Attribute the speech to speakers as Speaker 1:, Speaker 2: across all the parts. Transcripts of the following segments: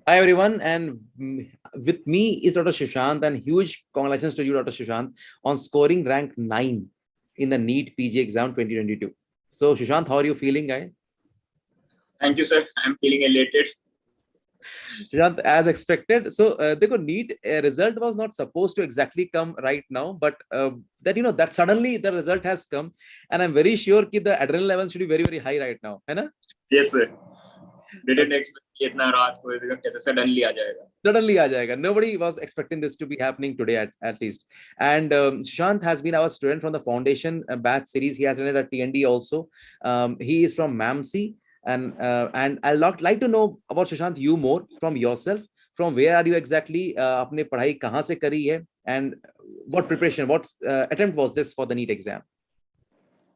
Speaker 1: Hi everyone, and with me is Dr. Sushant, and huge congratulations to you, Dr. Sushant, on scoring rank 9 in the NEET PG exam 2022. So, Sushant, how are you feeling, guy?
Speaker 2: Thank you, sir. I'm feeling elated.
Speaker 1: Sushant, as expected. So, the NEET result was not supposed to exactly come right now, but that suddenly the result has come, and I'm very sure that the adrenaline level should be very, very high right now, है ना?
Speaker 2: Yes, sir. Didn't expect कि इतना रात को कैसे suddenly आ जाएगा.
Speaker 1: Suddenly aa jayega. Nobody was expecting this to be happening today at least. And Shant has been our student from the foundation batch series. He has done it at TND also. He is from MAMC, and I'd like to know about Sushant you more from yourself. From where are you exactly? आपने पढ़ाई कहाँ से करी है? And what preparation, what attempt was this for the NEET exam?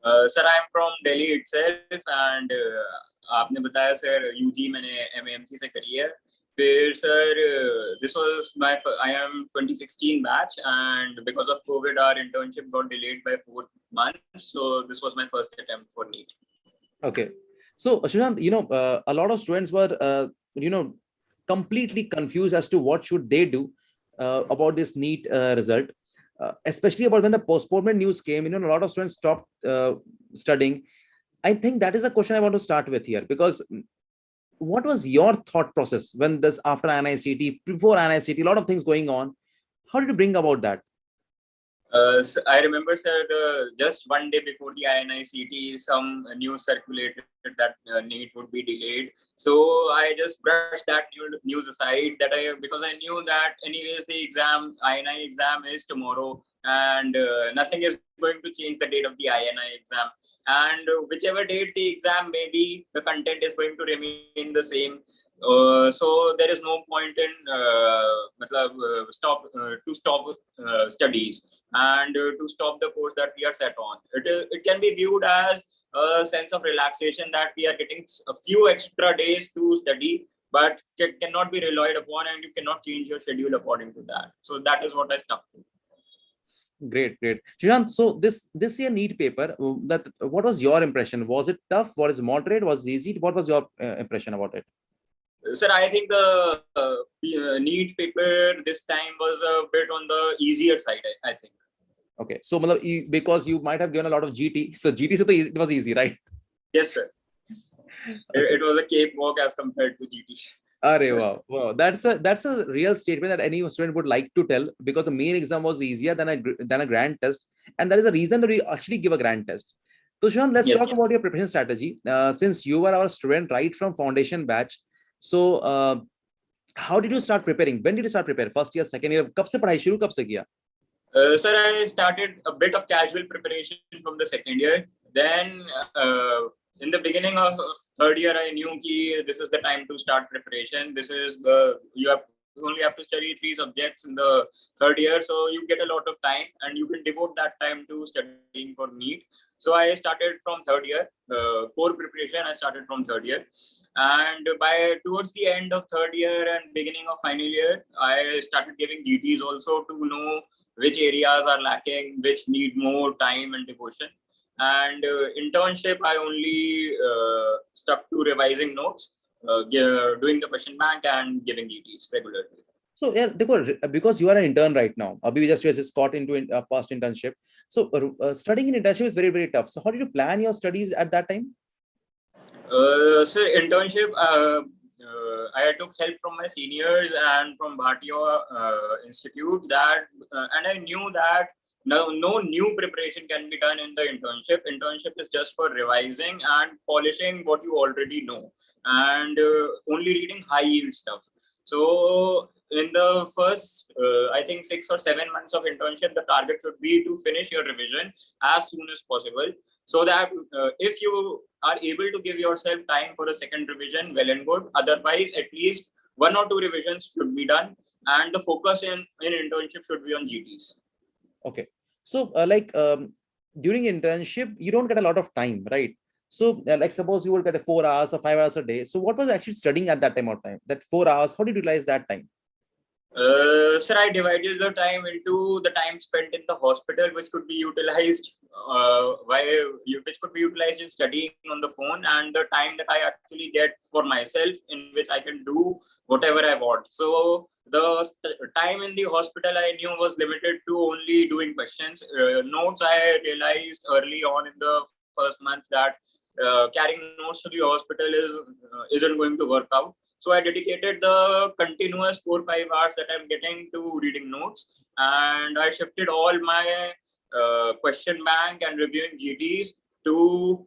Speaker 2: Sir, I'm from Delhi itself, and आपने बताया sir UG मैंने MAMC से करी है. फिर sir, this was I am 2016 batch, and because of COVID, our internship got delayed by 4 months. So this was my first attempt for NEET.
Speaker 1: Okay, so Sushant, a lot of students were, completely confused as to what should they do about this NEET result, especially about when the postponement news came. A lot of students stopped studying. I think that is a question I want to start with here, because what was your thought process when this after NICT, before NICT, a lot of things going on? How did you bring about that?
Speaker 2: So I remember, sir, just one day before the INICT, some news circulated that NEET would be delayed. So I just brushed that news aside. Because I knew that anyways the INI exam is tomorrow, and nothing is going to change the date of the INI exam. And whichever date the exam may be, the content is going to remain the same. So there is no point in stop studies and to stop the course that we are set on. It can be viewed as a sense of relaxation that we are getting a few extra days to study, but it cannot be relied upon, and you cannot change your schedule according to that. So that is what I stuck to.
Speaker 1: Great. Sushant, so this year NEET paper, what was your impression? Was it tough? Was it moderate? Was it easy? What was your impression about it?
Speaker 2: Sir, I think the NEET paper this time was a bit on the easier side, I think.
Speaker 1: Okay, so because you might have given a lot of GT, so GT so it was easy, right?
Speaker 2: Yes, sir. Okay. It was a cakewalk as compared to GT.
Speaker 1: Wow. That's a real statement that any student would like to tell, because the main exam was easier than a grand test, and that is the reason that we actually give a grand test. So Sushant, let's talk about your preparation strategy. Since you were our student right from foundation batch, so how did you start preparing? When did you start preparing? First year, second year? कब से पढ़ाई शुरू कब से किया?
Speaker 2: Sir, I started a bit of casual preparation from the second year. Then in the beginning of third year, I knew that this is the time to start preparation. You only have to study 3 subjects in the third year, so you get a lot of time and you can devote that time to studying for NEET. So I started from third year. Core preparation I started from third year, and towards the end of third year and beginning of final year, I started giving GTs also to know which areas are lacking, which need more time and devotion. And internship, I only stuck to revising notes, doing the question bank, and giving GTs regularly.
Speaker 1: So yeah, because you are an intern right now, you just got into a past internship. So studying in internship is very, very tough. So how did you plan your studies at that time?
Speaker 2: So internship, I took help from my seniors and from Bhatia Institute and I knew that no new preparation can be done in the internship. Internship is just for revising and polishing what you already know, and only reading high yield stuff. So in the first, I think 6 or 7 months of internship, the target should be to finish your revision as soon as possible, so that if you are able to give yourself time for a second revision, well and good. Otherwise, at least 1 or 2 revisions should be done, and the focus in internship should be on GTs.
Speaker 1: Okay, so during internship, you don't get a lot of time, right? So like suppose you will get 4 hours or 5 hours a day. So what was actually studying at that time of time? That 4 hours, how did you utilize that time?
Speaker 2: Sir, I divided the time into the time spent in the hospital, which could be utilized which could be utilized in studying on the phone, and the time that I actually get for myself, in which I can do whatever I want. So the time in the hospital I knew was limited to only doing questions. Notes, I realized early on in the first month that carrying notes to the hospital isn't going to work out. So I dedicated the continuous 4 or 5 hours that I'm getting to reading notes, and I shifted all my question bank and reviewing GTs to.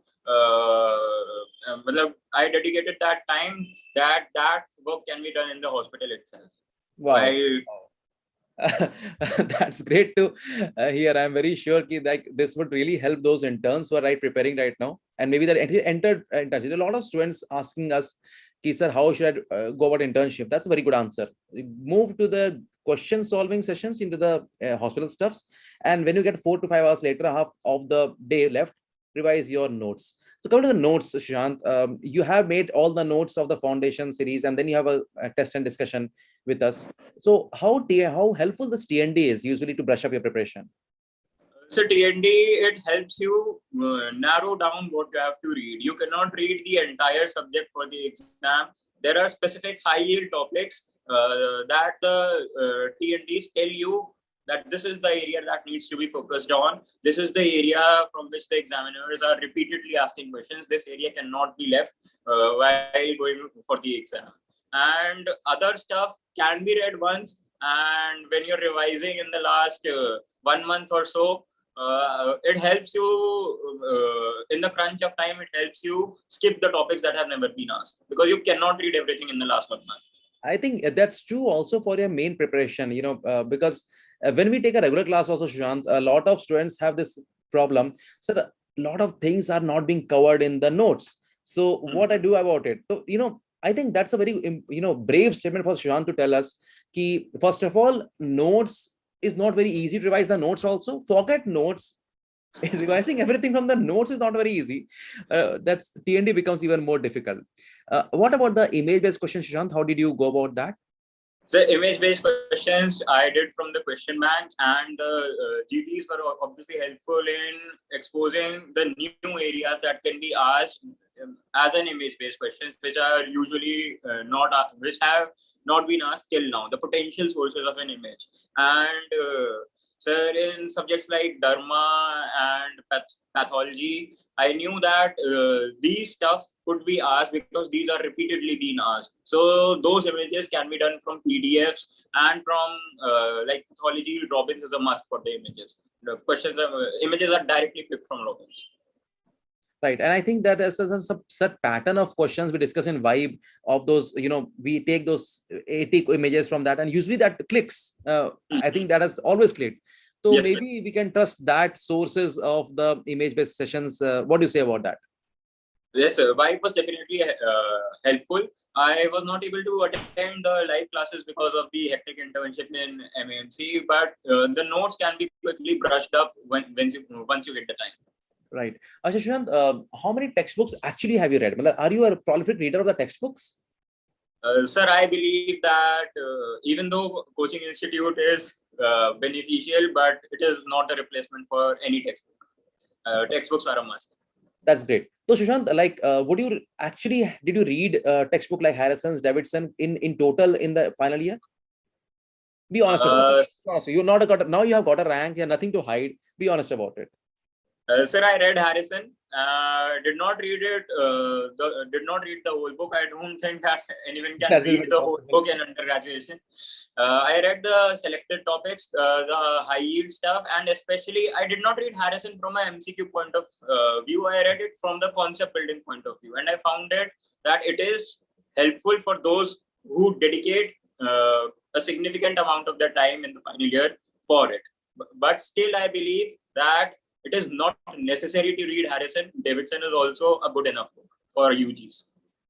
Speaker 2: I dedicated that time that work can be done in the hospital itself.
Speaker 1: Wow.
Speaker 2: While
Speaker 1: That's great to hear. I'm very sure that this would really help those interns who are preparing right now, and maybe they're entered in touch. There's a lot of students asking us, sir, how should I go about internship? That's a very good answer. Move to the question solving sessions into the hospital stuffs, and when you get 4 to 5 hours later, half of the day left, revise your notes. So coming to the notes, Sushant, you have made all the notes of the foundation series, and then you have a test and discussion with us. So how helpful this TND is usually to brush up your preparation?
Speaker 2: So TND, it helps you narrow down what you have to read. You cannot read the entire subject for the exam. There are specific high yield topics that the TNDs tell you that this is the area that needs to be focused on. This is the area from which the examiners are repeatedly asking questions. This area cannot be left while going for the exam. And other stuff can be read once, and when you're revising in the last 1 month or so, it helps you in the crunch of time. It helps you skip the topics that have never been asked, because you cannot read everything in the last 1 month.
Speaker 1: I think that's true also for your main preparation, because when we take a regular class also, Sushant, a lot of students have this problem. So a lot of things are not being covered in the notes. So what I do about it? So, I think that's a very, brave statement for Sushant to tell us that, first of all, notes is not very easy to revise the notes also. Forget notes. Revising everything from the notes is not very easy. That's TND becomes even more difficult. What about the image-based questions, Sushant? How did you go about that?
Speaker 2: The image-based questions I did from the question bank, and the GTs were obviously helpful in exposing the new areas that can be asked as an image-based questions, which are usually which have not been asked till now. The potential sources of an image, and sir, in subjects like Dharma and pathology, I knew that these stuff could be asked because these are repeatedly being asked. So those images can be done from PDFs, and from like pathology, Robbins is a must for the images. The images are directly picked from Robbins.
Speaker 1: Right. And I think that there's some set pattern of questions we discuss in Vibe of those, we take those 80 images from that, and usually that clicks. I think that has always clicked. So yes, maybe we can trust that sources of the image-based sessions. What do you say about that?
Speaker 2: Yes, sir. Vibe was definitely helpful. I was not able to attend the live classes because of the hectic internship in MAMC, but the notes can be quickly brushed up once you get the time.
Speaker 1: Right. Sushant, how many textbooks actually have you read? Are you a prolific reader of the textbooks?
Speaker 2: Sir, I believe that even though coaching institute is beneficial, but it is not a replacement for any textbook. Textbooks are a must.
Speaker 1: That's great. So Sushant, did you read textbook like Harrison's, Davidson in total in the final year? Be honest about it. So you're not now you have got a rank, you have nothing to hide. Be honest about it.
Speaker 2: Sir, I read Harrison. Did not read it. Did not read the whole book. I don't think that anyone can read the whole book in undergraduation. I read the selected topics, the high yield stuff, and especially I did not read Harrison from an MCQ point of view. I read it from the concept building point of view, and I found it that it is helpful for those who dedicate a significant amount of their time in the final year for it. But still, I believe that it is not necessary to read Harrison. Davidson is also a good enough book for UGs.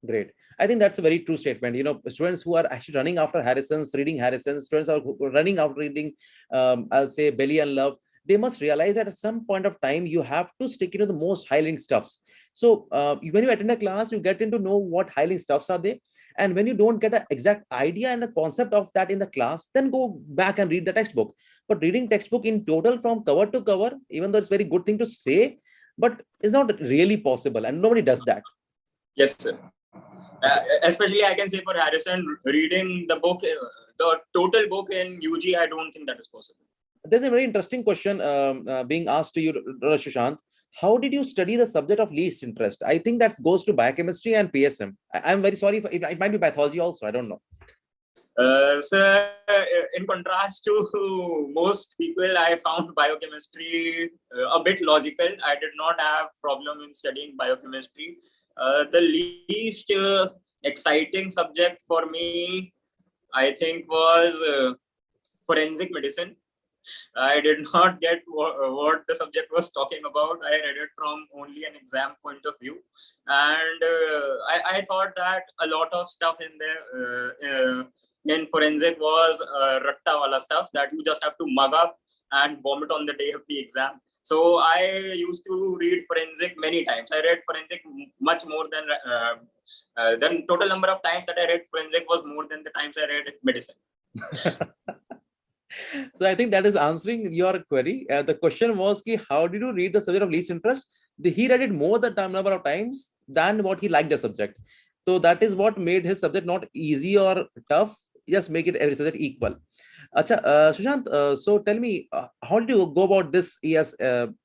Speaker 1: Great. I think that's a very true statement. Students who are actually running after Harrison's, reading Harrison's, students are running after reading, I'll say, Belly and Love. They must realize that at some point of time, you have to stick into the most high-linked stuffs. So when you attend a class, you get into know what highlighting stuffs are there. And when you don't get an exact idea and the concept of that in the class, then go back and read the textbook. But reading textbook in total from cover to cover, even though it's very good thing to say, but it's not really possible, and nobody does that.
Speaker 2: Yes, sir. Especially I can say for Harrison, reading the book, the total book in UG, I don't think that is possible.
Speaker 1: There's a very interesting question being asked to you, Sushant. How did you study the subject of least interest? I think that goes to biochemistry and PSM. I'm very sorry, it might be pathology also. I don't know.
Speaker 2: So, in contrast to most people, I found biochemistry a bit logical. I did not have problem in studying biochemistry. The least exciting subject for me, I think, was forensic medicine. I did not get what the subject was talking about. I read it from only an exam point of view. And I thought that a lot of stuff in there in forensic was ratta wala stuff that you just have to mug up and vomit on the day of the exam. So I used to read forensic many times. I read forensic much more than total number of times that I read forensic was more than the times I read medicine.
Speaker 1: So I think that is answering your query. The question was, how did you read the subject of least interest? He read it more than number of times than what he liked the subject. So that is what made his subject not easy or tough. Just make it every subject equal. Acha, Sushant, so tell me, how did you go about this year's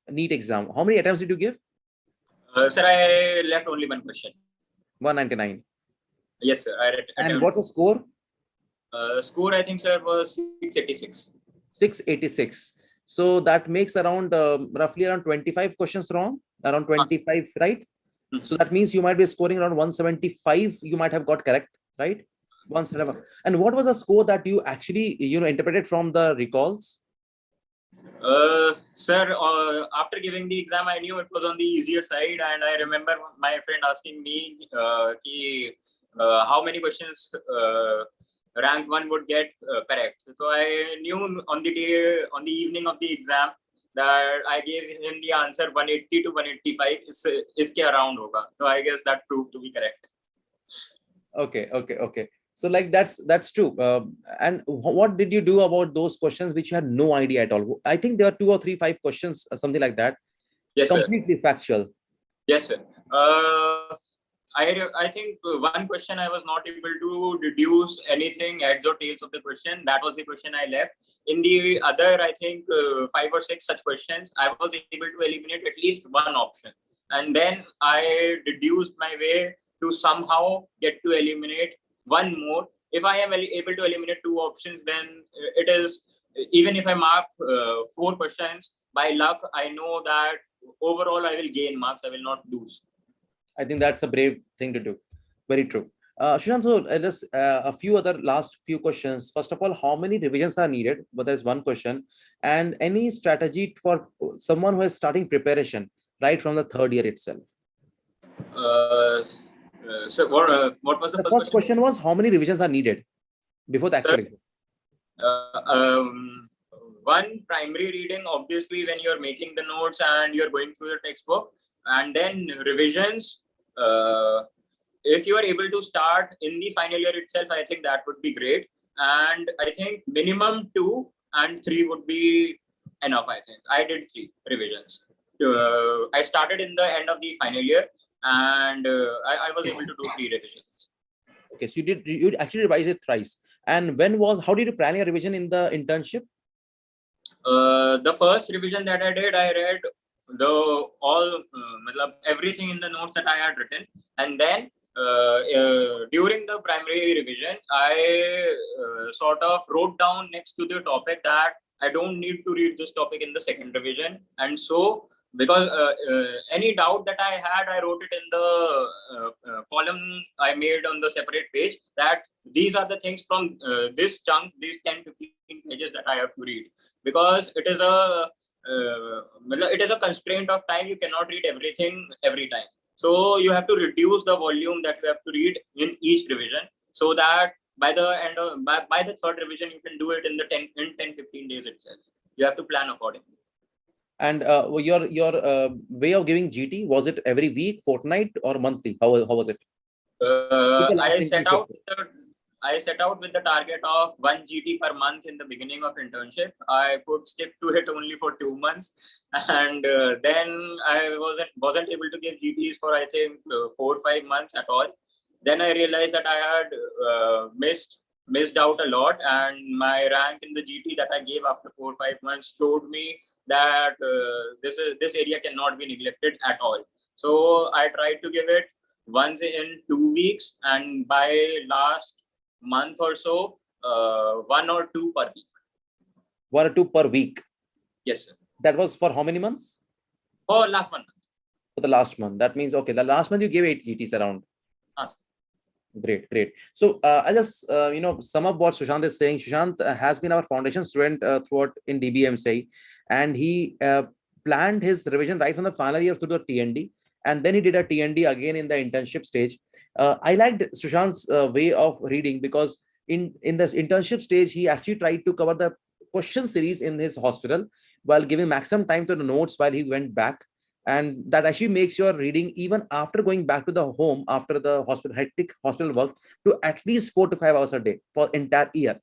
Speaker 1: NEET exam? How many attempts did you give?
Speaker 2: Sir, I left only one question.
Speaker 1: 199.
Speaker 2: Yes, sir.
Speaker 1: And what's the score?
Speaker 2: Score, I think, sir, was 686.
Speaker 1: 686. So that makes around roughly around 25 questions wrong, around 25, right?
Speaker 2: Mm-hmm.
Speaker 1: So that means you might be scoring around 175. You might have got correct, right? 175. And what was the score that you actually interpreted from the recalls?
Speaker 2: Sir, after giving the exam, I knew it was on the easier side, and I remember my friend asking me how many questions rank 1 would get correct. So I knew on the evening of the exam that I gave him the answer 180 to 185 iske around hoga. So I guess that proved to be correct.
Speaker 1: Okay. So like that's true. And what did you do about those questions which you had no idea at all? I think there are 2 or 3, 5 questions, something like that.
Speaker 2: Yes,
Speaker 1: completely
Speaker 2: sir.
Speaker 1: Factual.
Speaker 2: Yes, sir. I think one question I was not able to deduce anything heads or tails of the question. That was the question I left. In the other, I think 5 or 6 such questions, I was able to eliminate at least one option. And then I deduced my way to somehow get to eliminate one more. If I am able to eliminate 2 options, then it is, even if I mark 4 questions, by luck, I know that overall I will gain marks, I will not lose.
Speaker 1: I think that's a brave thing to do. Very true. Sushant, so just a few other last few questions. First of all, how many revisions are needed? But there's one question. And any strategy for someone who is starting preparation right from the 3rd year itself?
Speaker 2: So what was the
Speaker 1: first question? Was how many revisions are needed before the actual exam?
Speaker 2: One, primary reading, obviously, when you're making the notes and you're going through the textbook, and then revisions. If you are able to start in the final year itself, I think that would be great. And I think minimum 2 and 3 would be enough. I think I did 3 revisions. I started in the end of the final year, and I was able to do 3 revisions.
Speaker 1: Okay, so you actually revised it thrice. And how did you plan your revision in the internship?
Speaker 2: The first revision that I did, I read everything in the notes that I had written, and then during the primary revision, I sort of wrote down next to the topic that I don't need to read this topic in the second revision. And so, because any doubt that I had, I wrote it in the column I made on the separate page, that these are the things from this chunk, these 10-15 pages that I have to read, because it is a constraint of time. You cannot read everything every time. So you have to reduce the volume that you have to read in each revision, so that by the end of by the 3rd revision, you can do it in 10-15 days itself. You have to plan accordingly.
Speaker 1: And your way of giving GT, was it every week, fortnight, or monthly? How was it? People
Speaker 2: I
Speaker 1: asking
Speaker 2: set
Speaker 1: me
Speaker 2: out
Speaker 1: questions.
Speaker 2: I set out with the target of 1 GT per month in the beginning of internship. I could stick to it only for 2 months, and then I wasn't able to give GTs for, I think, 4 or 5 months at all. Then I realized that I had missed out a lot, and my rank in the GT that I gave after 4 or 5 months showed me that this area cannot be neglected at all. So I tried to give it once in 2 weeks, and by last month or so, 1 or 2 per week.
Speaker 1: 1 or 2 per week.
Speaker 2: Yes, sir.
Speaker 1: That was for how many months?
Speaker 2: For last 1 month.
Speaker 1: For the last month. That means, okay, the last month you gave 8 GTs around.
Speaker 2: Yes.
Speaker 1: Great. So I'll just sum up what Sushant is saying. Sushant has been our foundation student throughout in DBMCI, and he planned his revision right from the final year through the TND, and then he did a TND again in the internship stage. I liked Sushant's way of reading, because in the internship stage he actually tried to cover the question series in his hospital while giving maximum time to the notes while he went back, and that actually makes your reading even after going back to the home after the hectic hospital work to at least 4 to 5 hours a day for entire year.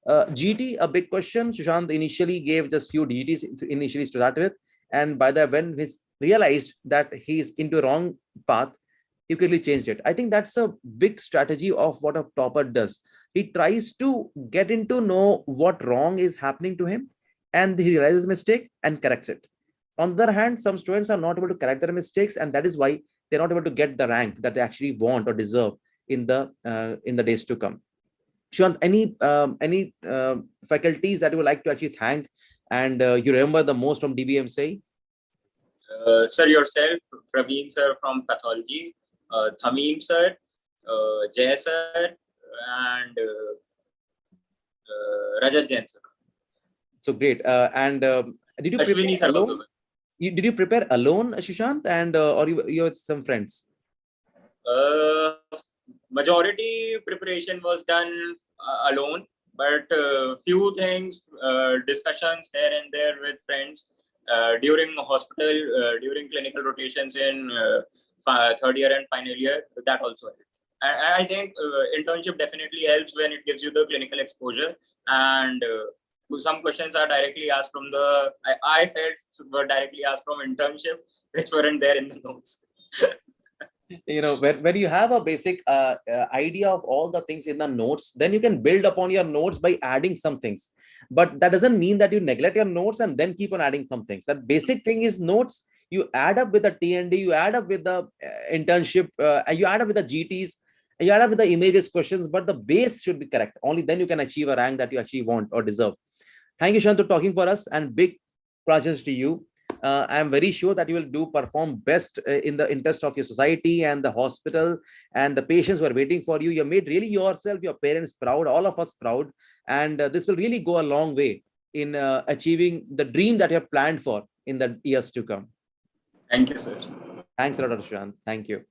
Speaker 1: GT, a big question. Sushant initially gave just few GTs initially to start with, and by the when he realized that he's into a wrong path, he quickly changed it. I think that's a big strategy of what a topper does. He tries to get into know what wrong is happening to him, and he realizes mistake and corrects it. On the other hand, some students are not able to correct their mistakes, and that is why they're not able to get the rank that they actually want or deserve in the days to come. Shant, any faculties that you would like to actually thank, and you remember the most from DBMCI?
Speaker 2: Sir, yourself, Praveen sir from pathology, Thamim sir, Jay sir, and Rajat Jain sir.
Speaker 1: So great. And did you prepare
Speaker 2: Ashwini sir also,
Speaker 1: alone?
Speaker 2: sir.
Speaker 1: Did you prepare alone, Sushant, and or you with some friends?
Speaker 2: Majority preparation was done alone, but few things, discussions here and there with friends during hospital, during clinical rotations in third year and final year, that also helped. I think internship definitely helps when it gives you the clinical exposure, and some questions are directly asked from I felt were directly asked from internship, which weren't there in the notes.
Speaker 1: When you have a basic idea of all the things in the notes, then you can build upon your notes by adding some things. But that doesn't mean that you neglect your notes and then keep on adding some things. That basic thing is notes. You add up with the TND, you add up with the internship, you add up with the GTs, you add up with the images questions, but the base should be correct. Only then you can achieve a rank that you actually want or deserve. Thank you, Shant, for talking for us, and big congratulations to you. I am very sure that you will perform best in the interest of your society and the hospital and the patients who are waiting for you. You made really yourself, your parents proud, all of us proud, and this will really go a long way in achieving the dream that you have planned for in the years to come.
Speaker 2: Thank you, sir.
Speaker 1: Thanks a lot, Sushant. Thank you.